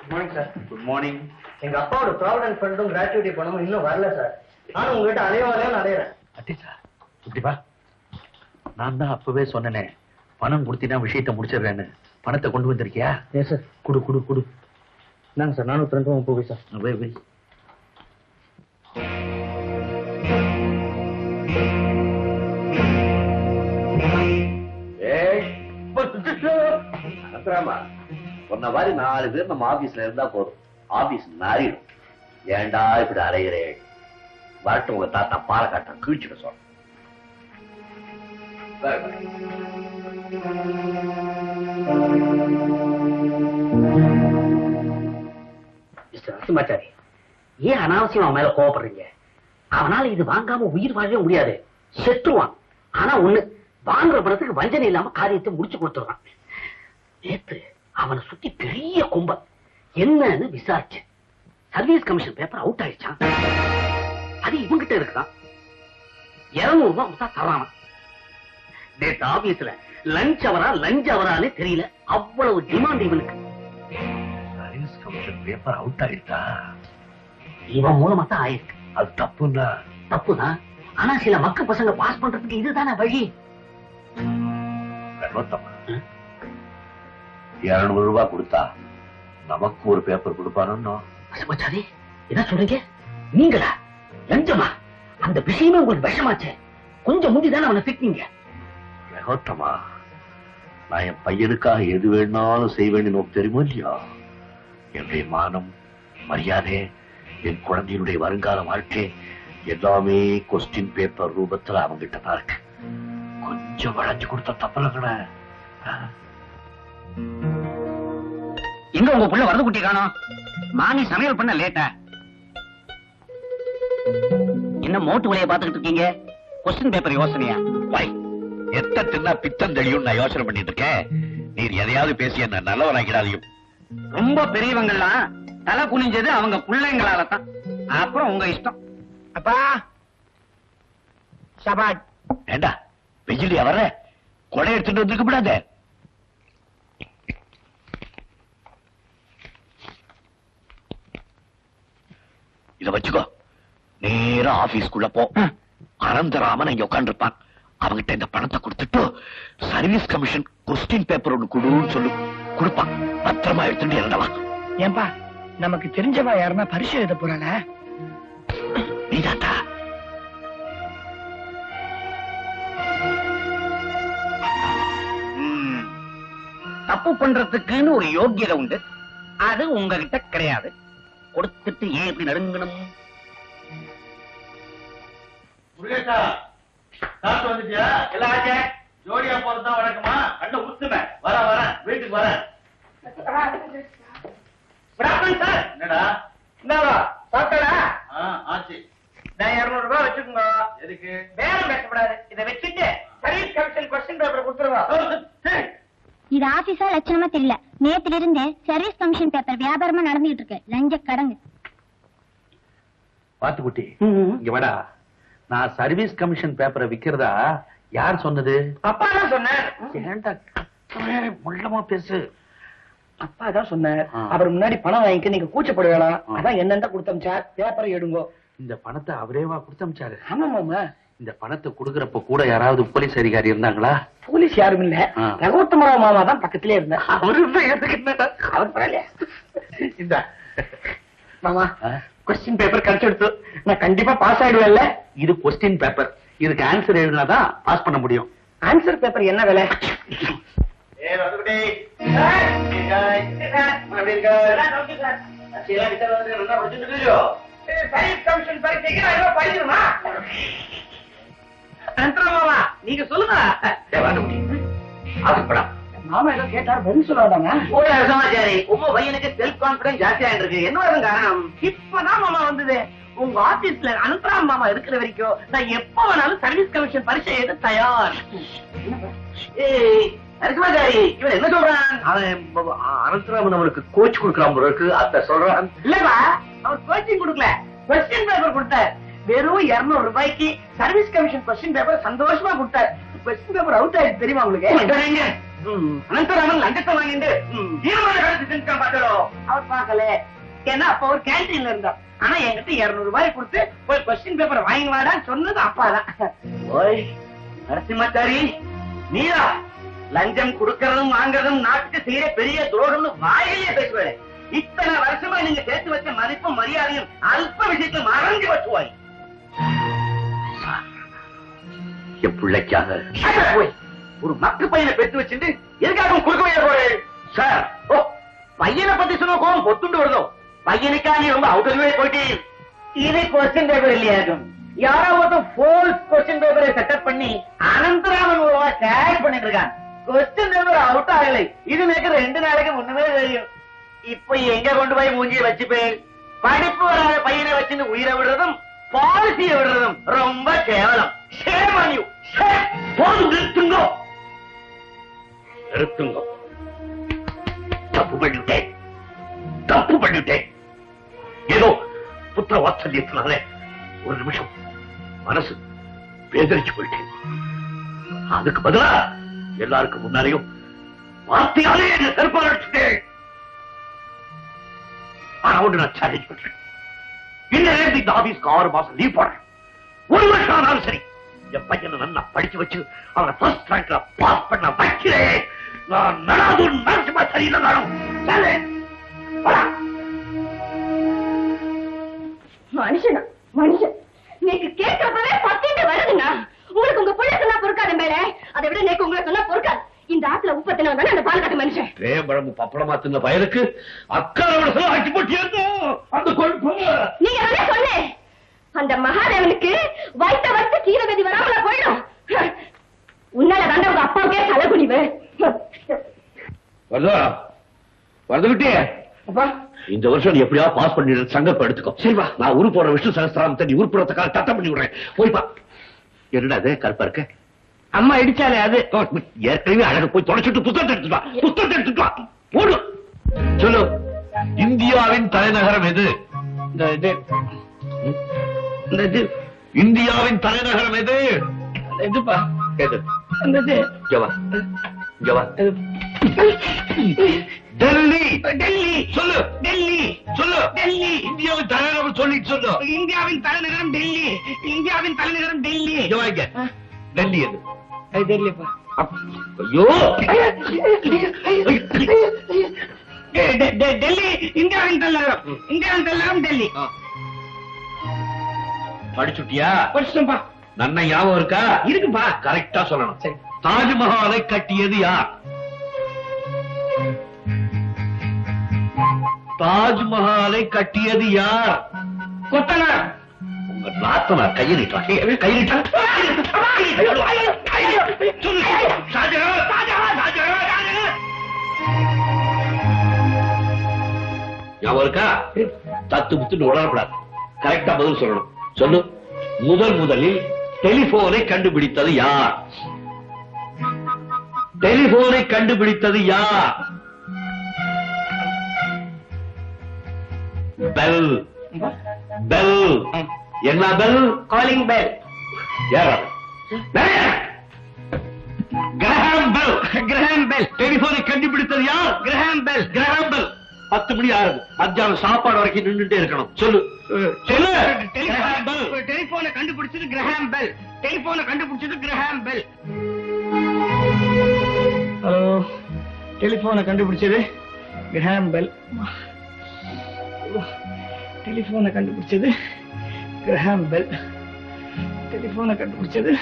Good morning sir. Good morning. எங்க அப்பாவோட provident ஃபண்டும் gratuity பணமும் இன்னும் வரல சார். நானும் உங்ககிட்ட அலையவாலையும் அலையிறேன். அட்டேச்சா இப்படிப்பா, நான் தான் அப்பவே சொன்னேனே பணம் கொடுத்தீங்கன்னா விஷயத்தை முடிச்சிடுறேன்னு. பணத்தை கொண்டு வந்திருக்கியா? ஏன் சார்? குடு குடு குடு. என்னங்க சார்? 430 சார். வை வை. சொன்ன மாதிரி 4 பேர் நம்ம ஆபீஸ்ல இருந்தா போதும், ஆபீஸ் நாரிடும். ஏண்டா இப்படி அலைகிறேன்? வரட்டும் உங்க தாத்தா பாலக்காட்டம் கீழ்ச்சிட சொல்ல. சுமாச்சாரி, ஏன் அனாவசியம் அவன் மேல கோவப்படுறீங்க? அவனால இது வாங்காம உயிர் வாழவே முடியாது, செத்துருவான். ஆனா ஒண்ணு, வாங்குற பணத்துக்கு வஞ்சனை இல்லாம காரியத்தை முடிச்சு கொடுத்துருவான். நேத்து அவனை சுத்தி பெரிய கும்பல் என்னன்னு விசாரிச்சு சர்வீஸ் கமிஷன் பேப்பர் அவுட் ஆயிடுச்சான். அது இவங்கிட்ட இருக்குதான். 200 ரூபாய் தரான. நேற்று ஆபீஸ்ல லஞ்ச் அவரானே தெரியல, அவ்வளவு டிமாண்ட் இவனுக்கு. சர்வீஸ் கமிஷன் பேப்பர் அவுட் ஆயிட்டா? இவன் மூலமா தான் ஆயிருக்கு. அது தப்புதான். தப்புதான், ஆனா சில மக்க பசங்க பாஸ் பண்றதுக்கு இதுதானே வழி. 200 ரூபாய் கொடுத்தா நமக்கு ஒரு பேப்பர் கொடுப்பானோ? சுமாச்சாரி, என்ன சொல்றீங்க? நீங்களா? லஞ்சமா? அந்த விஷயமே உங்களுக்கு விஷமாச்சே. கொஞ்சம் முந்திதானே அவனை திட்டினீங்க. ரகோத்தமா, நான் என் பையனுக்காக எது வேணாலும் செய்வேன்னு நோக்கு தெரியுமோ இல்லையா? என்னுடைய மானம், மரியாதை, என் குழந்தையினுடைய வருங்கால வாழ்க்கை எல்லாமே கொஸ்டின் பேப்பர் ரூபத்துல அவங்கிட்ட தான் இருக்கு. கொஞ்சம் வளைஞ்சு கொடுத்த தப்பலங்கட. எங்க உங்க புள்ள வரது குட்டி காணோம்? மாமி சமையல் பண்ண லேட்டா? என்ன மோட்டு வழியை பாத்துக்கிட்டு இருக்கீங்க? கொஸ்டின் பேப்பர் யோசனையா? எத்த தின்னா பித்தம் தெளியும் நான் யோசனை பண்ணிட்டு இருக்கேன். நீர் எதையாவது பேசி என்ன நல்லவனாக்கிடாதையும். ரொம்ப பெரியவங்கெல்லாம் தலை குனிஞ்சது அவங்க பிள்ளைங்களால தான். அப்புறம் உங்க இஷ்டம். அப்பா சபாட். ஏண்டா வெயிலியா வர்ற? கொடை எடுத்துட்டு வந்துருக்க கூடாது. இத வச்சுக்கோ, நேரா ஆபீஸ்க்குள்ள போ. அனந்தராமன் இங்க உட்காந்துருப்பான். அவங்கிட்ட இந்த பணத்தை கொடுத்துட்டு சர்வீஸ் கமிஷன் கொஸ்டின் பேப்பர் ஒண்ணு கொடுன்னு சொல்லு. கொடுப்பான். பத்திரமா எடுத்துட்டு இறந்தவா. ஏன்பா, நமக்கு தெரிஞ்சவா யாருன்னா பரிசு எழுத போறாள? நீதாத்தா. தப்பு பண்றதுக்குன்னு ஒரு யோக்கியதை உண்டு, அது உங்ககிட்ட கிடையாது. கொடுத்துட்டு ஏன் இப்படி நடுங்கணும்? முருகேஷா, சாப்பிட்டு வந்துட்டியா? எல்லாம் ஆச்சே. ஜோடியா போறதுதான் வழக்கமா? கண்ணை ஊத்துமே. வரேன், வீட்டுக்கு வரேன். என்னடா? என்னவா சாப்பிட்டா? ஆச்சு. நான் 200 ரூபாய் வச்சுக்கோங்க. எதுக்கு? பேரம் பேசப்படாது. இதை வச்சுட்டு சர்வீஸ் கமிஷன் கொஸ்டின் பேப்பர் கொடுத்துருவோம். இது ஆபீஸா லட்சணமா தெரியல. நேத்துல இருந்து சர்வீஸ் கமிஷன் பேப்பர் வியாபாரமா நடந்துட்டு இருக்கு. லஞ்ச கடங்கு. பாத்துக்குட்டி, இங்க வாடா. நான் சர்வீஸ் கமிஷன் பேப்பரை விக்கிறதா யார் சொன்னது? அப்பா தான் சொன்னார். ஏண்டா முள்ளமா பேசு. அப்பா தான் சொன்னார். அவர் முன்னாடி பணம் வாங்கிக்க நீங்க கூச்சப்பட வேணாம். அதான் என்னென்ன கொடுத்தமிச்சா பேப்பரை எடுங்கோ. இந்த பணத்தை அவரேவா கொடுத்தமிச்சாரு? ஆமா மாமா. இந்த பணத்தை கொடுக்கறப்ப கூட யாராவது போலீஸ் அதிகாரி இருந்தாங்களா? போலீஸ் யாரும் இல்ல. ரகோத்தமராவ் மாமா தான் பக்கத்திலே இருந்தார். அவரு என்னடா? அவர் பரவாயில்ல. இந்த மாமா கொஸ்டின் பேப்பர் கிடைச்சிடுத்து. நான் கண்டிப்பா பாஸ் ஆயிடுவேன்ல? இது கொஸ்டின் பேப்பர். இதுக்கு ஆன்சர் எழுதினாதான் பாஸ் பண்ண முடியும். ஆன்சர் பேப்பர் என்ன விலை? நீங்க சொல்லுங்க. மாமா ஏதோ கேட்டார், பதில் சொல்லாதாங்க. சமாச்சாரி, உங்க பையனுக்கு செல்ஃப் கான்பிடன்ஸ் ஜாஸ்தியா இருக்கு. என்ன காரணம்? இப்பதான் மாமா வந்தது. உங்க ஆபீஸ்ல அனந்தராம் மாமா இருக்கிற வரைக்கும் நான் எப்ப வேணாலும் சர்வீஸ் கமிஷன் பரிசை எழுத தயார். நரசிம்மாச்சாரி, இவன் என்ன சொல்றான்? அனந்தராமன் அவனுக்கு கோச் கொடுக்கறான் இருக்கு. அத சொல்றான். இல்லப்பா, அவர் கோச்சிங் கொடுக்கல, கொஸ்டின் பேப்பர் கொடுத்தார். வெறும் 200 ரூபாய்க்கு சர்வீஸ் கமிஷன் கொஸ்டின் பேப்பர் சந்தோஷமா கொடுத்தார். கொஸ்டின் பேப்பர் அவுட் ஆயிடுச்சு தெரியுமா உங்களுக்கு? அனந்தராமன் லஞ்சத்தை வாங்கிட்டு தீர்மான கழிச்சு செஞ்சுக்கான் பாத்தோ. அவர் பார்க்கல. ஏன்னா அப்ப ஒரு கேன்டீன்ல இருந்தார். ஆனா என்கிட்ட 200 ரூபாய் கொடுத்து போய் கொஸ்டின் பேப்பர் வாங்கி வாடான்னு சொன்னது அப்பாதான். ஓய் நரசிம்மாச்சாரி, நீரா லஞ்சம் கொடுக்கறதும் வாங்கறதும் நாட்டுக்கு செய்யற பெரிய துரோகம்னு வாயிலே பேசுவேன். இத்தனை வருஷமா நீங்க சேர்த்து வச்ச மதிப்பும் மரியாதையும் அல்ப விஷயத்துல மறந்து வச்சுவாய். என் பிள்ளைக்காக போய் ஒரு மக்கு பையனை பெற்று வச்சுட்டு எதுக்காக கொடுக்கவே போறேன் சார்? ஓ, பையனை பத்தி சொன்ன கோபம் பொத்துண்டு வருதோ? பையனுக்கா நீ ரொம்ப அவுட்டர்வே போயிட்டு இது கொஸ்டின் பேப்பர் இல்லையாகும். யாரோ ஒருத்தன் ஃபோல்ஸ் கொஸ்டின் பேப்பரை செட்டப் பண்ணி அனந்தராமன் மூலமா ஷேர் பண்ணிட்டு இருக்கான். கொஸ்டின் பேப்பர் அவுட் ஆகலை. இது எனக்கு 2 நாளைக்கு முன்னமே தெரியும். இப்ப எங்க கொண்டு போய் மூஞ்சியை வச்சுப்பேன்? படிப்பு வராத பையனை வச்சுன்னு உயிரை விடுறதும் பாலிசியை விடுறதும் ரொம்ப கேவலம். நிறுத்துங்கோ, நிறுத்துங்கோ. தப்பு பண்ணிட்டேன், தப்பு பண்ணிட்டேன். ஏதோ புத்திர வாத்சல்யத்தினால ஒரு நிமிஷம் மனசு வேதரிச்சு போயிட்டேன். அதுக்கு பதிலா எல்லாருக்கும் முன்னாலேயும் வார்த்தையாலே என்ன செருப்பால் அடிச்சுட்டேன். ஆனா ஒன்று நான் சேலஞ்ச் பண்றேன். இன்னும் இந்த ஆபீஸ்க்கு 6 மாசம் லீவ் போடுறேன். 1 வருஷம் ஆனாலும் சரி, என் பையனை நல்லா படிச்சு வச்சு அவனை ஃபர்ஸ்ட் ரேங்க்ல பாஸ் பண்ண வைக்கிறேன். நான் நடாதூர் நரசிம்மா சரியில்லை நானும் மனுஷனா மனுஷன் நீங்க கேட்கறப்பவே பத்திட்டு வருதுண்ணா. உங்களுக்கு உங்க பிள்ளை சொன்னா பொறுக்காத மேல, அதை விட நேக்கு உங்களை சொன்னா பொறுக்காது. இந்த ஆத்துல உப்பத்தினா தானே அந்த பால்காட்டு மனுஷன். பழம்பு பப்பளமா தின்ன பயலுக்கு அக்காரோட ஆக்கி போட்டு அந்த கொழுப்பு. நீங்க தானே சொன்னேன் அந்த மகாதேவனுக்கு வைத்த வச்சு கீரகதி வராமல போயிடும். உன்னால தாண்ட உங்க அப்பாவுக்கே தலைகுனிவு. வருதா வந்துகிட்டே இந்த வருஷம் நீ எப்படியா பாஸ் பண்ணி சங்கல்பம் எடுத்துக்கோ. சரிவா, நான் உரு போற விஷ்ணு சகஸ்திராமத்தை நீ உருப்புறத்துக்காக தட்டம் பண்ணி விடுறேன். போய்ப்பா. என்னடா அது கருப்பா இருக்க? அம்மா இடிச்சாலே அது. ஏற்கனவே அழகு போய் தொலைச்சிட்டு புத்தகத்தை எடுத்துட்டு வா, புத்தகத்தை எடுத்துட்டு வா. போடு. சொல்லு, இந்தியாவின் தலைநகரம் எது? இந்தியாவின் தலைநகரம் எது? எதுப்பா? எது? ஜவா ஜவா டெல்லி. டெல்லி. சொல்லு. டெல்லி. சொல்லு. டெல்லி. இந்தியாவின் தலைநகரம் சொல்லிட்டு சொல்லு. இந்தியாவின் தலைநகரம் டெல்லி. இந்தியாவின் தலைநகரம் டெல்லி. ஜவாங்க டெல்லி எது? அது தெரியலப்பா. ஐயோ டெல்லி இந்தியாவின் தலைநகரம். இந்தியாவின் தலைநகரம் டெல்லி. படிச்சுட்டியா? படிச்சுட்டேன்ப்பா. நன்ன ஞாபகம் இருக்கா? இருக்குப்பா. கரெக்டா சொல்லணும். சரி, தாஜ்மஹாலை கட்டியது யார்? தாஜ்மஹாலை கட்டியது யார்? கொத்தனார். உங்க நாத்தனார். கையை நீட்டான், கை நீட்டான். ஞாபகம் இருக்கா? தத்து புத்துன்னு உடனப்படாது. கரெக்டா பதில் சொல்லணும். சொல்லு. முதலில் டெலிபோனை கண்டுபிடித்தது யார்? டெலிபோனை கண்டுபிடித்தது யார்? பெல். பெல். என்ன பெல்? Calling bell. யார்? Graham Bell. Graham Bell. டெலிபோனை கண்டுபிடித்தது யார்? Graham Bell. Graham Bell. 10 மணி ஆகுது. மத்தியானம் சாப்பாடு வரைக்கும் நின்றுட்டே இருக்கணும். சொல்லு. சொல்லு. டெலிபோனை கண்டுபிடிச்சது கிரஹாம் பெல். டெலிபோனை கண்டுபிடிச்சது கிரஹாம் பெல். ஹலோ, டெலிபோனை கண்டுபிடிச்சது கிரஹாம் பெல். டெலிபோனை கண்டுபிடிச்சது கிரஹாம் பெல். டெலிபோனை கண்டுபிடிச்சது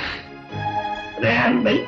கிரஹாம் பெல்.